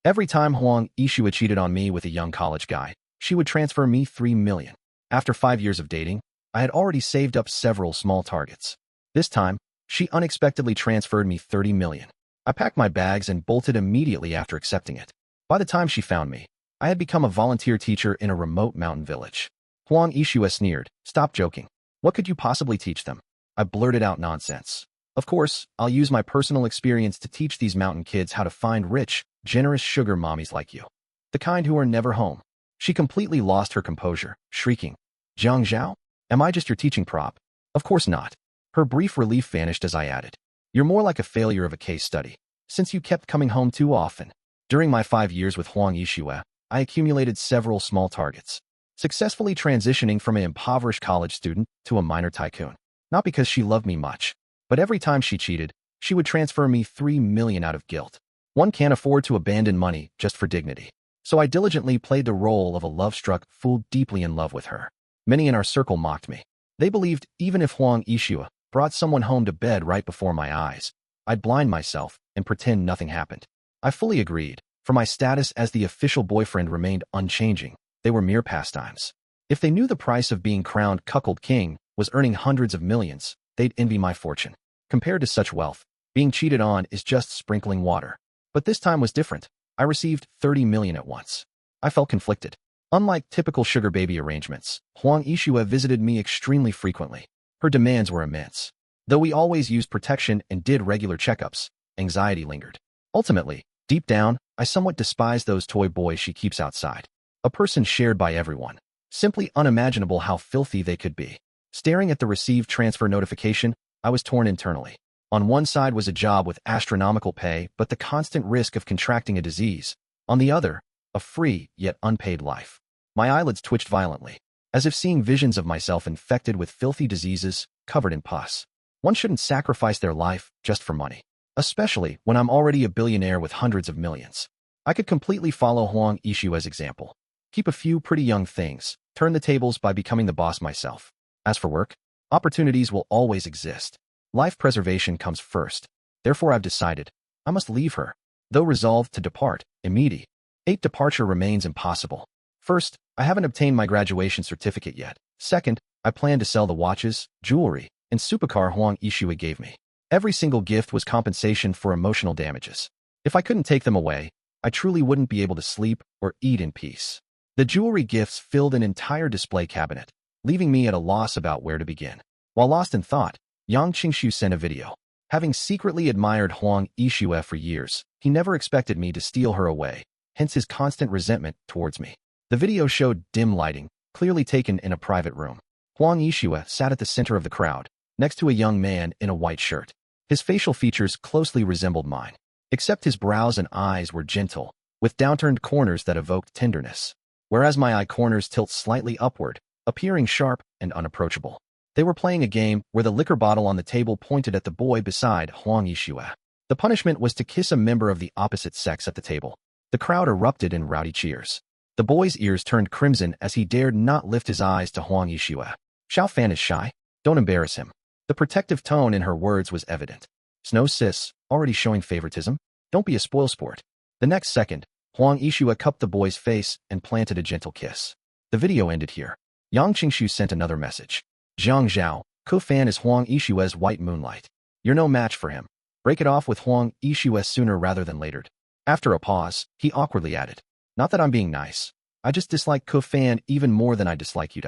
Every time Huang Yishua cheated on me with a young college guy, she would transfer me 3 million. After 5 years of dating, I had already saved up several small targets. This time, she unexpectedly transferred me 30 million. I packed my bags and bolted immediately after accepting it. By the time she found me, I had become a volunteer teacher in a remote mountain village. Huang Yishua sneered, "Stop joking. What could you possibly teach them?" I blurted out nonsense. "Of course, I'll use my personal experience to teach these mountain kids how to find rich, generous sugar mommies like you. The kind who are never home." She completely lost her composure, shrieking, "Jiang Zhao? Am I just your teaching prop?" "Of course not." Her brief relief vanished as I added, "You're more like a failure of a case study, since you kept coming home too often." During my 5 years with Huang Yishua, I accumulated several small targets, successfully transitioning from an impoverished college student to a minor tycoon. Not because she loved me much, but every time she cheated, she would transfer me 3 million out of guilt. One can't afford to abandon money just for dignity. So I diligently played the role of a love-struck fool deeply in love with her. Many in our circle mocked me. They believed even if Huang Yishua brought someone home to bed right before my eyes, I'd blind myself and pretend nothing happened. I fully agreed, for my status as the official boyfriend remained unchanging. They were mere pastimes. If they knew the price of being crowned cuckold king was earning hundreds of millions, they'd envy my fortune. Compared to such wealth, being cheated on is just sprinkling water. But this time was different. I received 30 million at once. I felt conflicted. Unlike typical sugar baby arrangements, Huang Yishua visited me extremely frequently. Her demands were immense. Though we always used protection and did regular checkups, anxiety lingered. Ultimately, deep down, I somewhat despised those toy boys she keeps outside. A person shared by everyone. Simply unimaginable how filthy they could be. Staring at the received transfer notification, I was torn internally. On one side was a job with astronomical pay but the constant risk of contracting a disease. On the other, a free yet unpaid life. My eyelids twitched violently, as if seeing visions of myself infected with filthy diseases, covered in pus. One shouldn't sacrifice their life just for money, especially when I'm already a billionaire with hundreds of millions. I could completely follow Huang Yishua's example. Keep a few pretty young things, turn the tables by becoming the boss myself. As for work, opportunities will always exist. Life preservation comes first. Therefore I've decided, I must leave her, though resolved to depart, immediate. Departure remains impossible. First, I haven't obtained my graduation certificate yet. Second, I plan to sell the watches, jewelry, and supercar Huang Yishua gave me. Every single gift was compensation for emotional damages. If I couldn't take them away, I truly wouldn't be able to sleep or eat in peace. The jewelry gifts filled an entire display cabinet, leaving me at a loss about where to begin. While lost in thought, Yang Qingshu sent a video. Having secretly admired Huang Yishua for years, he never expected me to steal her away, hence his constant resentment towards me. The video showed dim lighting, clearly taken in a private room. Huang Yishua sat at the center of the crowd, next to a young man in a white shirt. His facial features closely resembled mine, except his brows and eyes were gentle, with downturned corners that evoked tenderness, whereas my eye corners tilt slightly upward, appearing sharp and unapproachable. They were playing a game where the liquor bottle on the table pointed at the boy beside Huang Yishua. The punishment was to kiss a member of the opposite sex at the table. The crowd erupted in rowdy cheers. The boy's ears turned crimson as he dared not lift his eyes to Huang Yishua. "Xiao Fan is shy. Don't embarrass him." The protective tone in her words was evident. "Snow sis, already showing favoritism? Don't be a spoilsport." The next second, Huang Yishua cupped the boy's face and planted a gentle kiss. The video ended here. Yang Qingshu sent another message. "Jiang Zhao, Fan is Huang Yishua's white moonlight. You're no match for him. Break it off with Huang Yishua sooner rather than later." After a pause, he awkwardly added, "Not that I'm being nice. I just dislike Fan even more than I dislike you.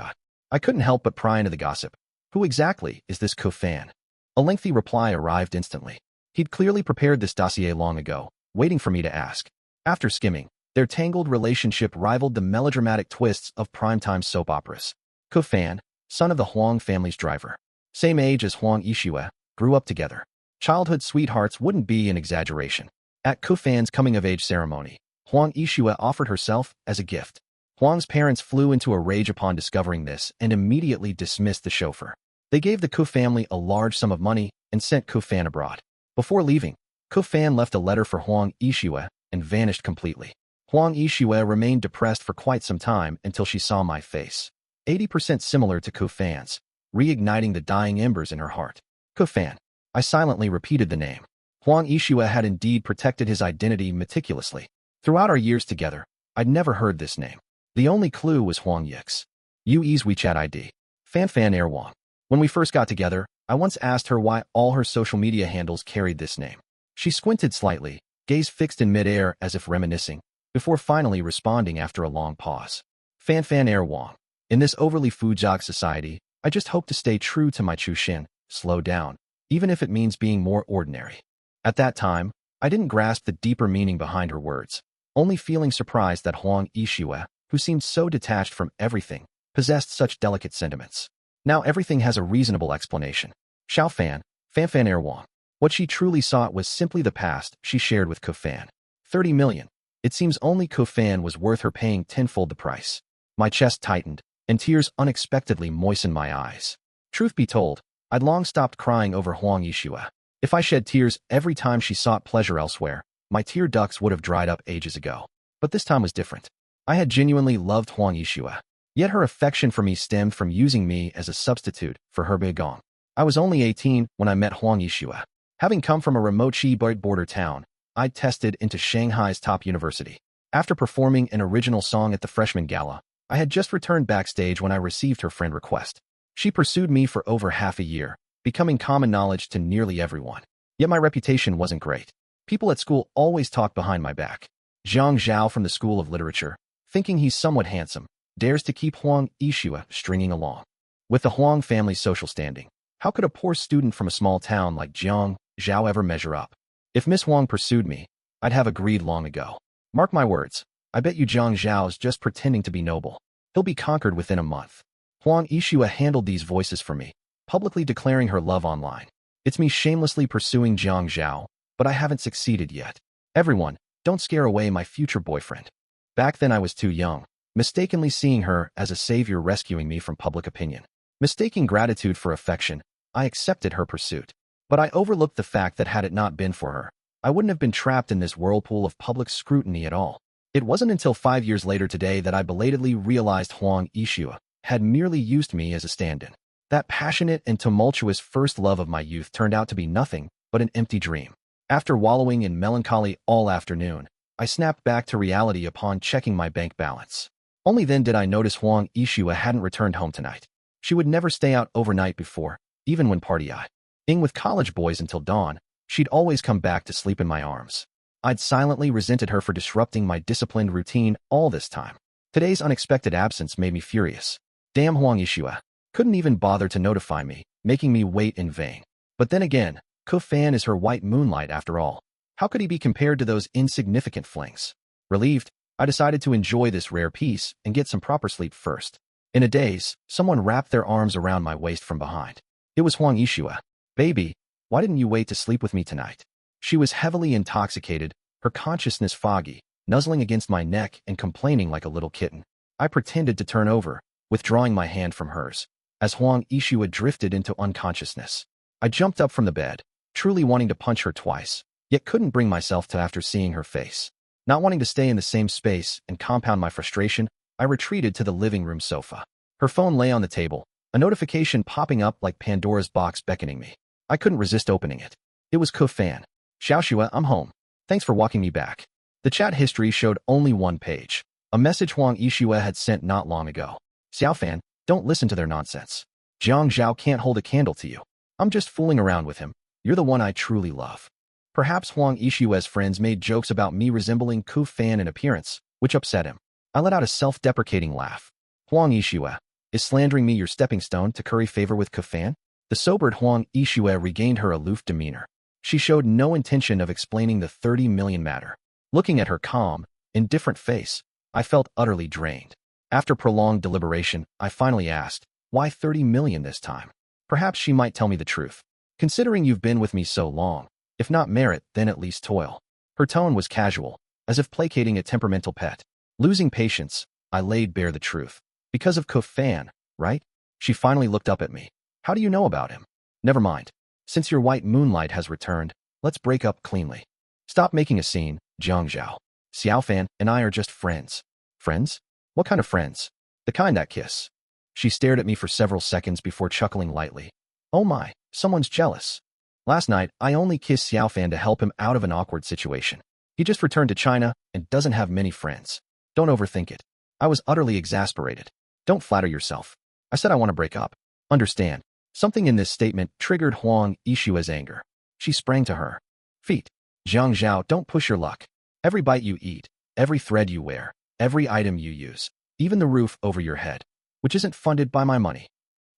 I couldn't help but pry into the gossip. Who exactly is this Fan? A lengthy reply arrived instantly. He'd clearly prepared this dossier long ago, waiting for me to ask. After skimming, their tangled relationship rivaled the melodramatic twists of primetime soap operas. Fan, son of the Huang family's driver. Same age as Huang Yishua, grew up together. Childhood sweethearts wouldn't be an exaggeration. At Fan's coming-of-age ceremony, Huang Yishua offered herself as a gift. Huang's parents flew into a rage upon discovering this and immediately dismissed the chauffeur. They gave the family a large sum of money and sent Fan abroad. Before leaving, Fan left a letter for Huang Yishua and vanished completely. Huang Yishua remained depressed for quite some time until she saw my face. 80% similar to Fan's, reigniting the dying embers in her heart. Fan. I silently repeated the name. Huang Yishua had indeed protected his identity meticulously. Throughout our years together, I'd never heard this name. The only clue was Huang Yik's Yue's WeChat ID. Fan Air Wang. When we first got together, I once asked her why all her social media handles carried this name. She squinted slightly, gaze fixed in midair as if reminiscing, before finally responding after a long pause. Fan Air Wang. In this overly fujag society, I just hope to stay true to my Chushin, slow down, even if it means being more ordinary. At that time, I didn't grasp the deeper meaning behind her words, only feeling surprised that Huang Yishue, who seemed so detached from everything, possessed such delicate sentiments. Now everything has a reasonable explanation. Fan Air Wang. What she truly sought was simply the past she shared with Kofan. 30 million. It seems only Kofan was worth her paying tenfold the price. My chest tightened, and tears unexpectedly moistened my eyes. Truth be told, I'd long stopped crying over Huang Yishue. If I shed tears every time she sought pleasure elsewhere, my tear ducts would have dried up ages ago. But this time was different. I had genuinely loved Huang Yishue. Yet her affection for me stemmed from using me as a substitute for her Beigong. I was only 18 when I met Huang Yishue. Having come from a remote Qibei border town, I'd tested into Shanghai's top university. After performing an original song at the freshman gala, I had just returned backstage when I received her friend request. She pursued me for over half a year, becoming common knowledge to nearly everyone. Yet my reputation wasn't great. People at school always talked behind my back. Zhang Zhao from the School of Literature, thinking he's somewhat handsome, dares to keep Huang Yishue stringing along. With the Huang family's social standing, how could a poor student from a small town like Zhang Zhao ever measure up? If Miss Huang pursued me, I'd have agreed long ago. Mark my words, I bet you Zhang Zhao's just pretending to be noble. He'll be conquered within a month. Huang Yishue handled these voices for me, publicly declaring her love online. It's me shamelessly pursuing Zhang Zhao, but I haven't succeeded yet. Everyone, don't scare away my future boyfriend. Back then I was too young, mistakenly seeing her as a savior rescuing me from public opinion. Mistaking gratitude for affection, I accepted her pursuit. But I overlooked the fact that had it not been for her, I wouldn't have been trapped in this whirlpool of public scrutiny at all. It wasn't until 5 years later today that I belatedly realized Huang Yishue had merely used me as a stand-in. That passionate and tumultuous first love of my youth turned out to be nothing but an empty dream. After wallowing in melancholy all afternoon, I snapped back to reality upon checking my bank balance. Only then did I notice Huang Yishue hadn't returned home tonight. She would never stay out overnight before, even when partying with college boys until dawn, she'd always come back to sleep in my arms. I'd silently resented her for disrupting my disciplined routine all this time. Today's unexpected absence made me furious. Damn Huang Yishue. Couldn't even bother to notify me, making me wait in vain. But then again, Kofan is her white moonlight after all. How could he be compared to those insignificant flings? Relieved, I decided to enjoy this rare peace and get some proper sleep first. In a daze, someone wrapped their arms around my waist from behind. It was Huang Yishue. Baby, why didn't you wait to sleep with me tonight? She was heavily intoxicated, her consciousness foggy, nuzzling against my neck and complaining like a little kitten. I pretended to turn over, withdrawing my hand from hers. As Huang Yishue drifted into unconsciousness, I jumped up from the bed, truly wanting to punch her twice, yet couldn't bring myself to after seeing her face. Not wanting to stay in the same space and compound my frustration, I retreated to the living room sofa. Her phone lay on the table, a notification popping up like Pandora's box beckoning me. I couldn't resist opening it. It was Kofan. Xiaoxue, I'm home. Thanks for walking me back. The chat history showed only one page. A message Huang Yishue had sent not long ago. Xiaofan, don't listen to their nonsense. Zhang Zhao can't hold a candle to you. I'm just fooling around with him. You're the one I truly love. Perhaps Huang Yishue's friends made jokes about me resembling Kofan in appearance, which upset him. I let out a self-deprecating laugh. Huang Yishue, is slandering me your stepping stone to curry favor with Kofan? The sobered Huang Yishue regained her aloof demeanor. She showed no intention of explaining the 30 million matter. Looking at her calm, indifferent face, I felt utterly drained. After prolonged deliberation, I finally asked, why 30 million this time? Perhaps she might tell me the truth. Considering you've been with me so long, if not merit, then at least toil. Her tone was casual, as if placating a temperamental pet. Losing patience, I laid bare the truth. Because of Kofan, right? She finally looked up at me. How do you know about him? Never mind. Since your white moonlight has returned, let's break up cleanly. Stop making a scene, Zhang Zhao. Xiaofan and I are just friends. Friends? What kind of friends? The kind that kiss. She stared at me for several seconds before chuckling lightly. Oh my, someone's jealous. Last night, I only kissed Xiaofan to help him out of an awkward situation. He just returned to China and doesn't have many friends. Don't overthink it. I was utterly exasperated. Don't flatter yourself. I said I want to break up. Understand. Something in this statement triggered Huang Yishua's anger. She sprang to her feet. Zhang Zhao, don't push your luck. Every bite you eat, every thread you wear, every item you use, even the roof over your head, which isn't funded by my money.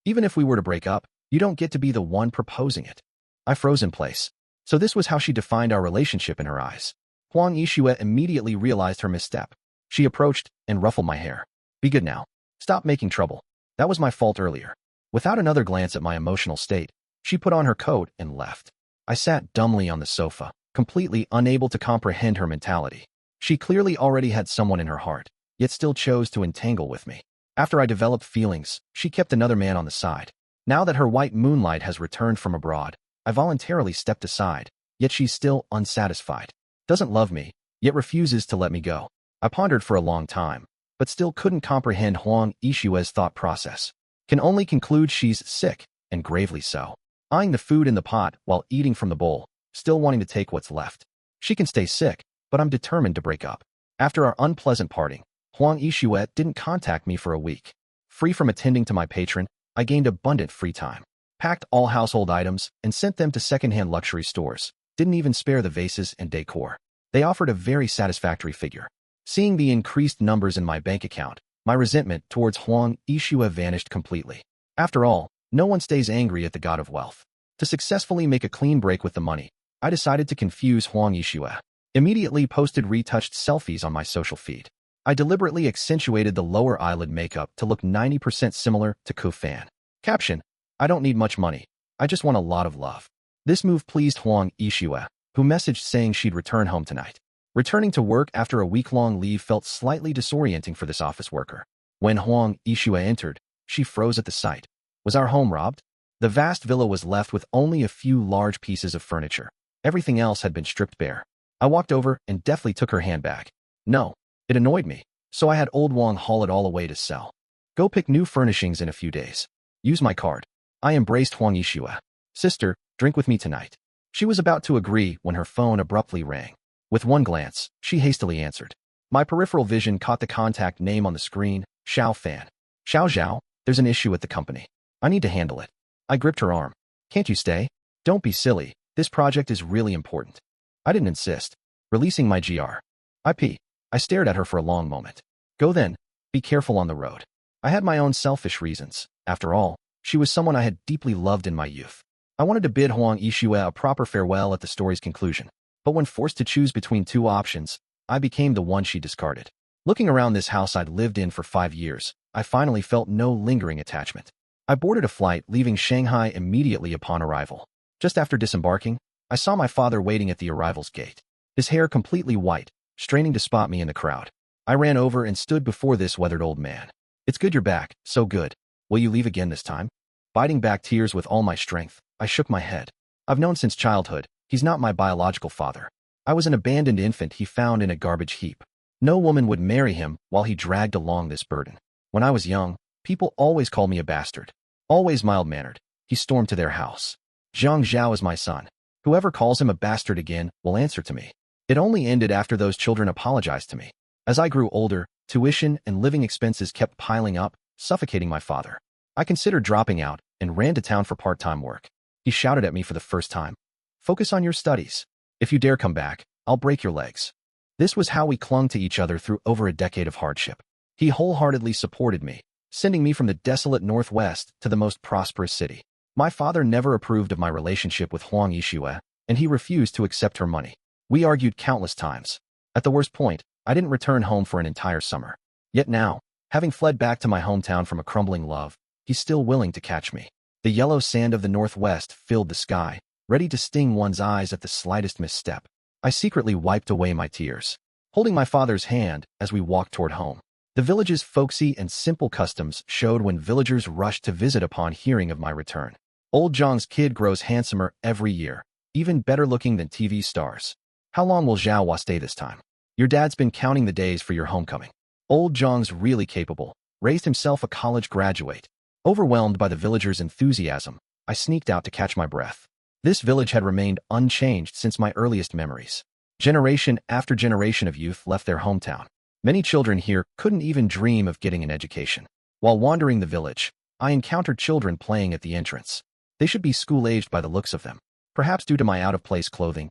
Even if we were to break up, you don't get to be the one proposing it. I froze in place. So this was how she defined our relationship in her eyes. Huang Yishue immediately realized her misstep. She approached and ruffled my hair. Be good now. Stop making trouble. That was my fault earlier. Without another glance at my emotional state, she put on her coat and left. I sat dumbly on the sofa, completely unable to comprehend her mentality. She clearly already had someone in her heart, yet still chose to entangle with me. After I developed feelings, she kept another man on the side. Now that her white moonlight has returned from abroad, I voluntarily stepped aside, yet she's still unsatisfied. Doesn't love me, yet refuses to let me go. I pondered for a long time, but still couldn't comprehend Huang Yishue's thought process. Can only conclude she's sick, and gravely so. Eyeing the food in the pot while eating from the bowl, still wanting to take what's left. She can stay sick, but I'm determined to break up. After our unpleasant parting, Huang Yishue didn't contact me for a week. Free from attending to my patron, I gained abundant free time. Packed all household items and sent them to secondhand luxury stores. Didn't even spare the vases and decor. They offered a very satisfactory figure. Seeing the increased numbers in my bank account, my resentment towards Huang Yishue vanished completely. After all, no one stays angry at the god of wealth. To successfully make a clean break with the money, I decided to confuse Huang Yishue. Immediately posted retouched selfies on my social feed. I deliberately accentuated the lower eyelid makeup to look 90% similar to Ku Fan. Caption: I don't need much money. I just want a lot of love. This move pleased Huang Yishue, who messaged saying she'd return home tonight. Returning to work after a week-long leave felt slightly disorienting for this office worker. When Huang Yishue entered, she froze at the sight. Was our home robbed? The vast villa was left with only a few large pieces of furniture. Everything else had been stripped bare. I walked over and deftly took her handbag. No, it annoyed me, so I had old Wang haul it all away to sell. Go pick new furnishings in a few days. Use my card. I embraced Huang Yishue. Sister, drink with me tonight. She was about to agree when her phone abruptly rang. With one glance, she hastily answered. My peripheral vision caught the contact name on the screen, Xiao Fan. Xiao Zhao, there's an issue at the company. I need to handle it. I gripped her arm. Can't you stay? Don't be silly. This project is really important. I didn't insist. Releasing my GR. I stared at her for a long moment. Go then. Be careful on the road. I had my own selfish reasons. After all, she was someone I had deeply loved in my youth. I wanted to bid Huang Yishue a proper farewell at the story's conclusion. But when forced to choose between two options, I became the one she discarded. Looking around this house I'd lived in for 5 years, I finally felt no lingering attachment. I boarded a flight leaving Shanghai immediately upon arrival. Just after disembarking, I saw my father waiting at the arrival's gate. His hair completely white, straining to spot me in the crowd. I ran over and stood before this weathered old man. It's good you're back, so good. Will you leave again this time? Biting back tears with all my strength, I shook my head. I've known since childhood, he's not my biological father. I was an abandoned infant he found in a garbage heap. No woman would marry him while he dragged along this burden. When I was young, people always called me a bastard. Always mild-mannered, he stormed to their house. Zhang Zhao is my son. Whoever calls him a bastard again will answer to me. It only ended after those children apologized to me. As I grew older, tuition and living expenses kept piling up, suffocating my father. I considered dropping out and ran to town for part-time work. He shouted at me for the first time. Focus on your studies. If you dare come back, I'll break your legs. This was how we clung to each other through over a decade of hardship. He wholeheartedly supported me, sending me from the desolate Northwest to the most prosperous city. My father never approved of my relationship with Huang Yishue, and he refused to accept her money. We argued countless times. At the worst point, I didn't return home for an entire summer. Yet now, having fled back to my hometown from a crumbling love, he's still willing to catch me. The yellow sand of the Northwest filled the sky, ready to sting one's eyes at the slightest misstep. I secretly wiped away my tears, holding my father's hand as we walked toward home. The village's folksy and simple customs showed when villagers rushed to visit upon hearing of my return. Old Zhang's kid grows handsomer every year, even better looking than TV stars. How long will Zhao stay this time? Your dad's been counting the days for your homecoming. Old Zhang's really capable, raised himself a college graduate. Overwhelmed by the villagers' enthusiasm, I sneaked out to catch my breath. This village had remained unchanged since my earliest memories. Generation after generation of youth left their hometown. Many children here couldn't even dream of getting an education. While wandering the village, I encountered children playing at the entrance. They should be school-aged by the looks of them. Perhaps due to my out-of-place clothing,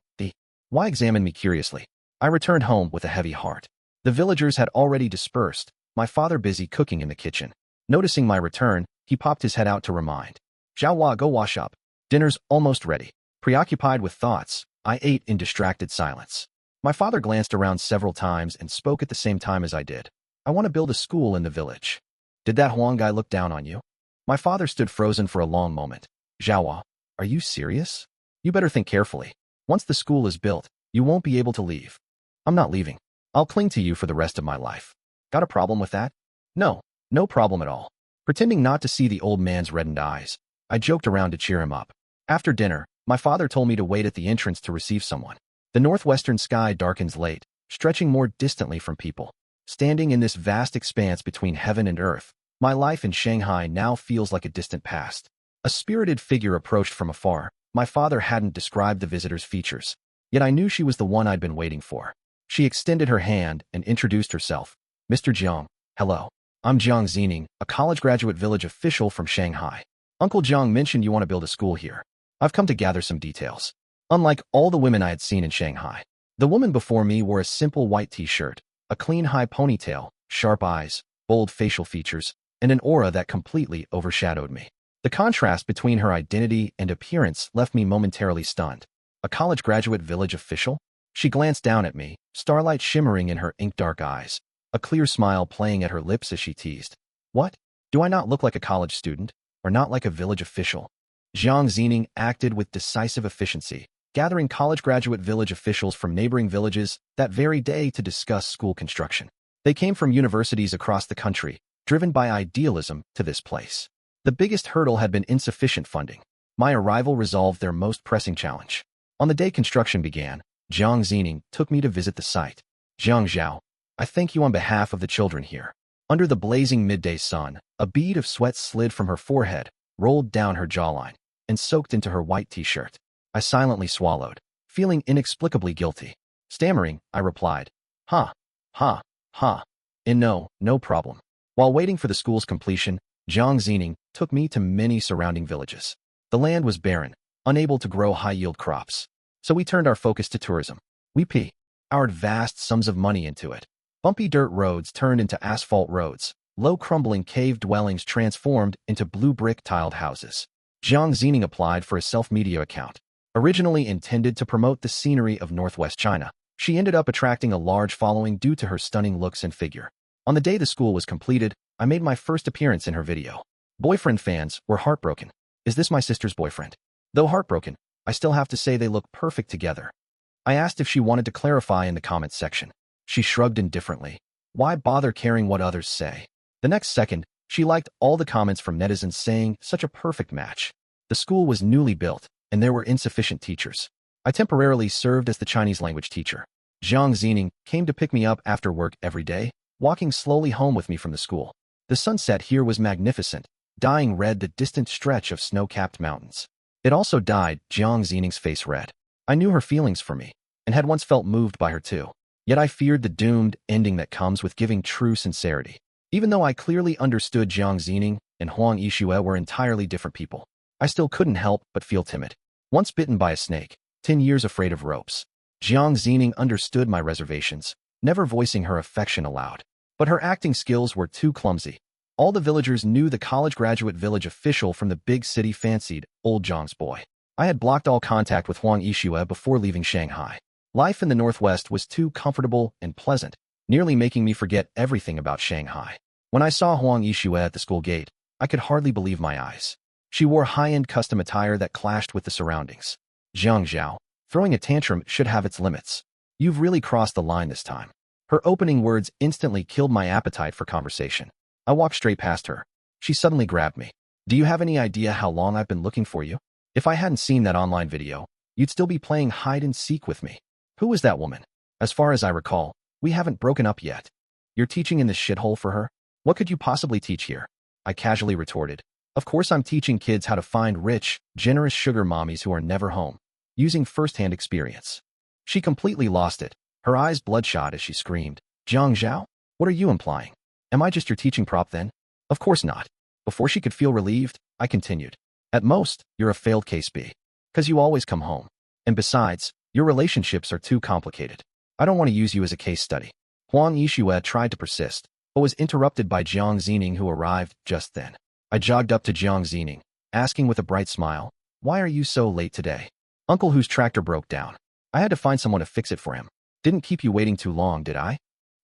why examined me curiously. I returned home with a heavy heart. The villagers had already dispersed, my father busy cooking in the kitchen. Noticing my return, he popped his head out to remind. Xiaohua, go wash up. Dinner's almost ready. Preoccupied with thoughts, I ate in distracted silence. My father glanced around several times and spoke at the same time as I did. I want to build a school in the village. Did that Huang guy look down on you? My father stood frozen for a long moment. Xiaohua, are you serious? You better think carefully. Once the school is built, you won't be able to leave. I'm not leaving. I'll cling to you for the rest of my life. Got a problem with that? No, no problem at all. Pretending not to see the old man's reddened eyes, I joked around to cheer him up. After dinner, my father told me to wait at the entrance to receive someone. The northwestern sky darkens late, stretching more distantly from people. Standing in this vast expanse between heaven and earth, my life in Shanghai now feels like a distant past. A spirited figure approached from afar. My father hadn't described the visitor's features, yet I knew she was the one I'd been waiting for. She extended her hand and introduced herself. Mr. Jiang, hello. I'm Jiang Zining, a college graduate village official from Shanghai. Uncle Jiang mentioned you want to build a school here. I've come to gather some details. Unlike all the women I had seen in Shanghai, the woman before me wore a simple white t-shirt, a clean high ponytail, sharp eyes, bold facial features, and an aura that completely overshadowed me. The contrast between her identity and appearance left me momentarily stunned. A college graduate village official? She glanced down at me, starlight shimmering in her ink-dark eyes, a clear smile playing at her lips as she teased. What? Do I not look like a college student, or not like a village official? Jiang Zining acted with decisive efficiency, gathering college graduate village officials from neighboring villages that very day to discuss school construction. They came from universities across the country, driven by idealism to this place. The biggest hurdle had been insufficient funding. My arrival resolved their most pressing challenge. On the day construction began, Jiang Zining took me to visit the site. Jiang Zhao, I thank you on behalf of the children here. Under the blazing midday sun, a bead of sweat slid from her forehead, rolled down her jawline, and soaked into her white t-shirt. I silently swallowed, feeling inexplicably guilty. Stammering, I replied, Ha, ha, ha. And no problem. While waiting for the school's completion, Jiang Zining took me to many surrounding villages. The land was barren, unable to grow high-yield crops. So we turned our focus to tourism. We poured vast sums of money into it. Bumpy dirt roads turned into asphalt roads. Low crumbling cave dwellings transformed into blue brick tiled houses. Jiang Zining applied for a self-media account. Originally intended to promote the scenery of northwest China, she ended up attracting a large following due to her stunning looks and figure. On the day the school was completed, I made my first appearance in her video. Boyfriend fans were heartbroken. Is this my sister's boyfriend? Though heartbroken, I still have to say they look perfect together. I asked if she wanted to clarify in the comments section. She shrugged indifferently. Why bother caring what others say? The next second, she liked all the comments from netizens saying, such a perfect match. The school was newly built, and there were insufficient teachers. I temporarily served as the Chinese language teacher. Jiang Zining came to pick me up after work every day, walking slowly home with me from the school. The sunset here was magnificent, dyeing red the distant stretch of snow-capped mountains. It also dyed Jiang Zining's face red. I knew her feelings for me, and had once felt moved by her too. Yet I feared the doomed ending that comes with giving true sincerity. Even though I clearly understood Jiang Zining and Huang Yixue were entirely different people, I still couldn't help but feel timid. Once bitten by a snake, 10 years afraid of ropes. Jiang Zining understood my reservations, never voicing her affection aloud. But her acting skills were too clumsy. All the villagers knew the college graduate village official from the big city fancied old Jiang's boy. I had blocked all contact with Huang Yixue before leaving Shanghai. Life in the Northwest was too comfortable and pleasant, nearly making me forget everything about Shanghai. When I saw Huang Yixue at the school gate, I could hardly believe my eyes. She wore high-end custom attire that clashed with the surroundings. Jiang Zhao, throwing a tantrum should have its limits. You've really crossed the line this time. Her opening words instantly killed my appetite for conversation. I walked straight past her. She suddenly grabbed me. Do you have any idea how long I've been looking for you? If I hadn't seen that online video, you'd still be playing hide-and-seek with me. Who was that woman? As far as I recall, we haven't broken up yet. You're teaching in this shithole for her? What could you possibly teach here? I casually retorted. Of course I'm teaching kids how to find rich, generous sugar mommies who are never home, using first-hand experience. She completely lost it, her eyes bloodshot as she screamed, Jiang Zhao? What are you implying? Am I just your teaching prop then? Of course not. Before she could feel relieved, I continued. At most, you're a failed case B. 'Cause you always come home. And besides, your relationships are too complicated. I don't want to use you as a case study. Huang Yixue tried to persist, but was interrupted by Jiang Zining, who arrived just then. I jogged up to Jiang Zining, asking with a bright smile, why are you so late today? Uncle whose tractor broke down. I had to find someone to fix it for him. Didn't keep you waiting too long, did I?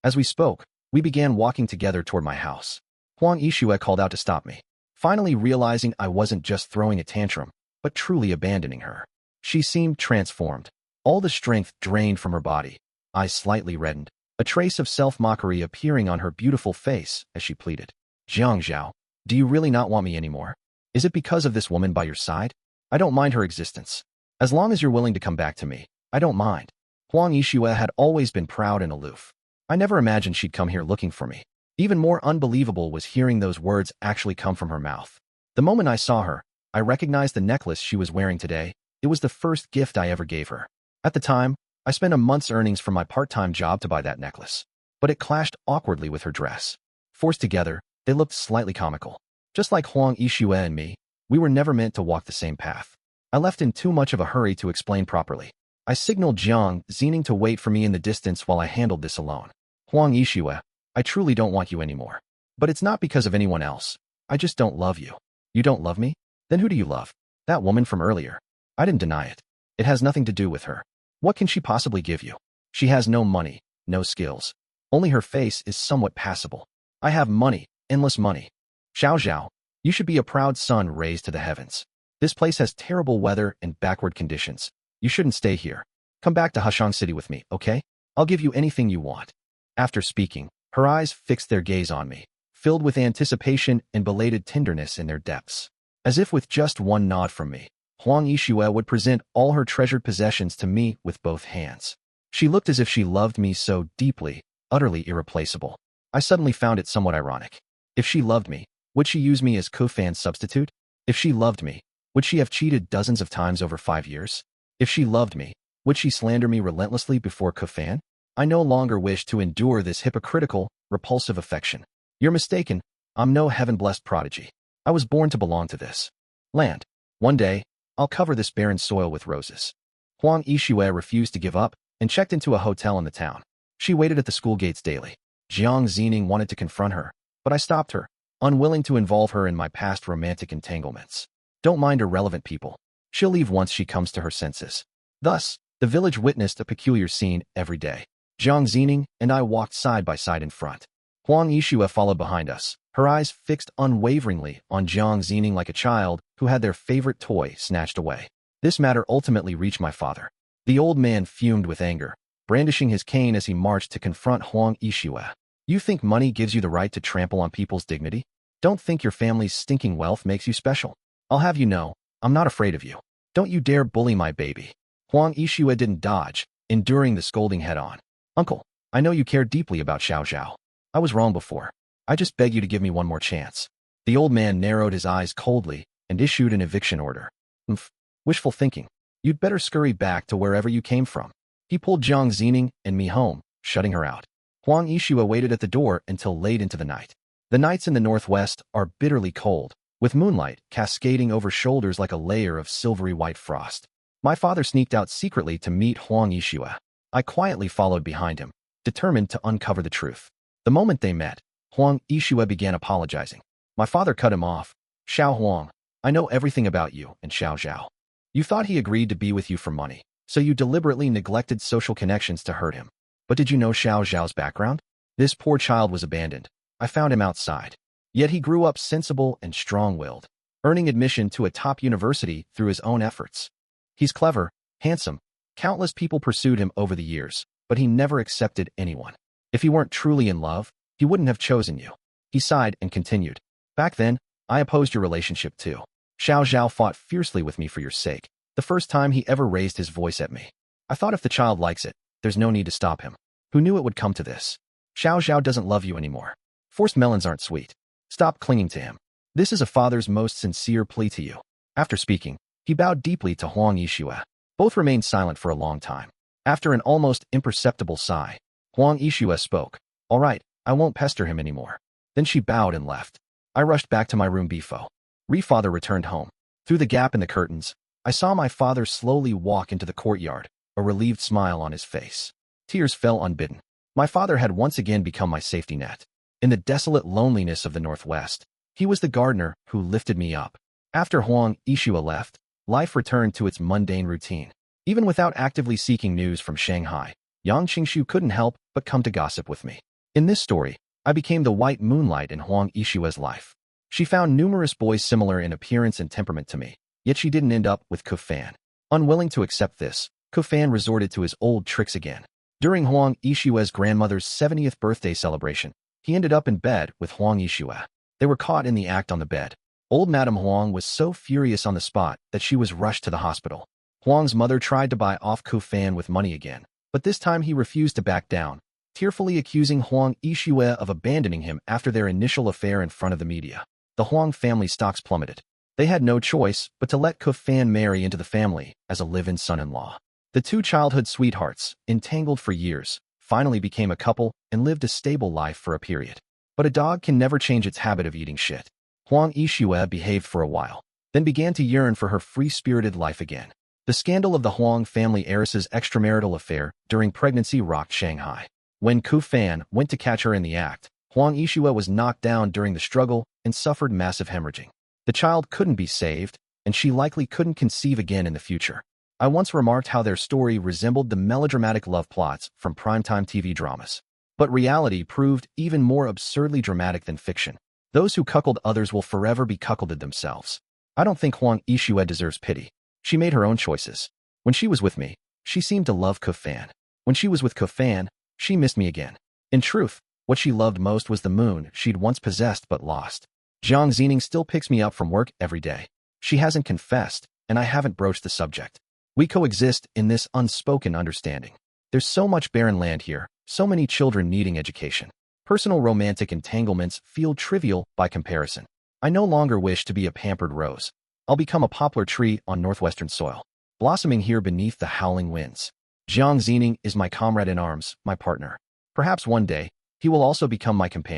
As we spoke, we began walking together toward my house. Huang Yixue called out to stop me, finally realizing I wasn't just throwing a tantrum, but truly abandoning her. She seemed transformed, all the strength drained from her body, eyes slightly reddened, a trace of self-mockery appearing on her beautiful face as she pleaded. Jiang Zhao, do you really not want me anymore? Is it because of this woman by your side? I don't mind her existence. As long as you're willing to come back to me, I don't mind. Huang Yixue had always been proud and aloof. I never imagined she'd come here looking for me. Even more unbelievable was hearing those words actually come from her mouth. The moment I saw her, I recognized the necklace she was wearing today. It was the first gift I ever gave her. At the time, I spent a month's earnings from my part-time job to buy that necklace. But it clashed awkwardly with her dress. Forced together, they looked slightly comical. Just like Huang Yixue and me, we were never meant to walk the same path. I left in too much of a hurry to explain properly. I signaled Jiang Zining to wait for me in the distance while I handled this alone. Huang Yixue, I truly don't want you anymore. But it's not because of anyone else. I just don't love you. You don't love me? Then who do you love? That woman from earlier. I didn't deny it. It has nothing to do with her. What can she possibly give you? She has no money, no skills. Only her face is somewhat passable. I have money, endless money. Xiao Zhao, you should be a proud son raised to the heavens. This place has terrible weather and backward conditions. You shouldn't stay here. Come back to Hashang City with me, okay? I'll give you anything you want. After speaking, her eyes fixed their gaze on me, filled with anticipation and belated tenderness in their depths. As if with just one nod from me, Huang Yixue would present all her treasured possessions to me with both hands. She looked as if she loved me so deeply, utterly irreplaceable. I suddenly found it somewhat ironic. If she loved me, would she use me as Kufan's substitute? If she loved me, would she have cheated dozens of times over 5 years? If she loved me, would she slander me relentlessly before Kufan? I no longer wish to endure this hypocritical, repulsive affection. You're mistaken. I'm no heaven-blessed prodigy. I was born to belong to this land. One day, I'll cover this barren soil with roses. Huang Yixue refused to give up and checked into a hotel in the town. She waited at the school gates daily. Jiang Zining wanted to confront her, but I stopped her, unwilling to involve her in my past romantic entanglements. Don't mind irrelevant people. She'll leave once she comes to her senses. Thus, the village witnessed a peculiar scene every day. Jiang Zining and I walked side by side in front. Huang Yixue followed behind us, her eyes fixed unwaveringly on Jiang Zining like a child who had their favorite toy snatched away. This matter ultimately reached my father. The old man fumed with anger, brandishing his cane as he marched to confront Huang Yixue. You think money gives you the right to trample on people's dignity? Don't think your family's stinking wealth makes you special. I'll have you know, I'm not afraid of you. Don't you dare bully my baby. Huang Yixue didn't dodge, enduring the scolding head-on. Uncle, I know you care deeply about Xiao Zhao. I was wrong before. I just beg you to give me one more chance. The old man narrowed his eyes coldly and issued an eviction order. Wishful thinking. You'd better scurry back to wherever you came from. He pulled Jiang Zining and me home, shutting her out. Huang Yixue waited at the door until late into the night. The nights in the northwest are bitterly cold, with moonlight cascading over shoulders like a layer of silvery white frost. My father sneaked out secretly to meet Huang Yixue. I quietly followed behind him, determined to uncover the truth. The moment they met, Huang Yixue began apologizing. My father cut him off. Xiao Huang, I know everything about you and Xiao Zhao. You thought he agreed to be with you for money, so you deliberately neglected social connections to hurt him. But did you know Xiao Zhao's background? This poor child was abandoned. I found him outside. Yet he grew up sensible and strong-willed, earning admission to a top university through his own efforts. He's clever, handsome. Countless people pursued him over the years, but he never accepted anyone. If he weren't truly in love, he wouldn't have chosen you. He sighed and continued. Back then, I opposed your relationship too. Xiao Zhao fought fiercely with me for your sake, the first time he ever raised his voice at me. I thought if the child likes it, there's no need to stop him. Who knew it would come to this? Xiao Zhao doesn't love you anymore. Forced melons aren't sweet. Stop clinging to him. This is a father's most sincere plea to you. After speaking, he bowed deeply to Huang Yixue. Both remained silent for a long time. After an almost imperceptible sigh, Huang Yishue spoke. All right, I won't pester him anymore. Then she bowed and left. I rushed back to my room before father returned home. Through the gap in the curtains, I saw my father slowly walk into the courtyard, a relieved smile on his face. Tears fell unbidden. My father had once again become my safety net. In the desolate loneliness of the Northwest, he was the gardener who lifted me up. After Huang Yishue left, life returned to its mundane routine. Even without actively seeking news from Shanghai, Yang Qingshu couldn't help but come to gossip with me. In this story, I became the white moonlight in Huang Yishue's life. She found numerous boys similar in appearance and temperament to me, yet she didn't end up with Kufan. Unwilling to accept this, Kufan resorted to his old tricks again. During Huang Yishue's grandmother's 70th birthday celebration, he ended up in bed with Huang Yishue. They were caught in the act on the bed. Old Madame Huang was so furious on the spot that she was rushed to the hospital. Huang's mother tried to buy off Kufan with money again, but this time he refused to back down, tearfully accusing Huang Yishue of abandoning him after their initial affair in front of the media. The Huang family stocks plummeted. They had no choice but to let Kufan marry into the family as a live-in son-in-law. The two childhood sweethearts, entangled for years, finally became a couple and lived a stable life for a period. But a dog can never change its habit of eating shit. Huang Yishue behaved for a while, then began to yearn for her free-spirited life again. The scandal of the Huang family heiress's extramarital affair during pregnancy rocked Shanghai. When Kufan went to catch her in the act, Huang Yishue was knocked down during the struggle and suffered massive hemorrhaging. The child couldn't be saved, and she likely couldn't conceive again in the future. I once remarked how their story resembled the melodramatic love plots from primetime TV dramas. But reality proved even more absurdly dramatic than fiction. Those who cuckold others will forever be cuckolded themselves. I don't think Huang Yishue deserves pity. She made her own choices. When she was with me, she seemed to love Kufan. When she was with Kufan, she missed me again. In truth, what she loved most was the moon she'd once possessed but lost. Jiang Zining still picks me up from work every day. She hasn't confessed, and I haven't broached the subject. We coexist in this unspoken understanding. There's so much barren land here, so many children needing education. Personal romantic entanglements feel trivial by comparison. I no longer wish to be a pampered rose. I'll become a poplar tree on northwestern soil, blossoming here beneath the howling winds. Jiang Zining is my comrade in arms, my partner. Perhaps one day, he will also become my companion.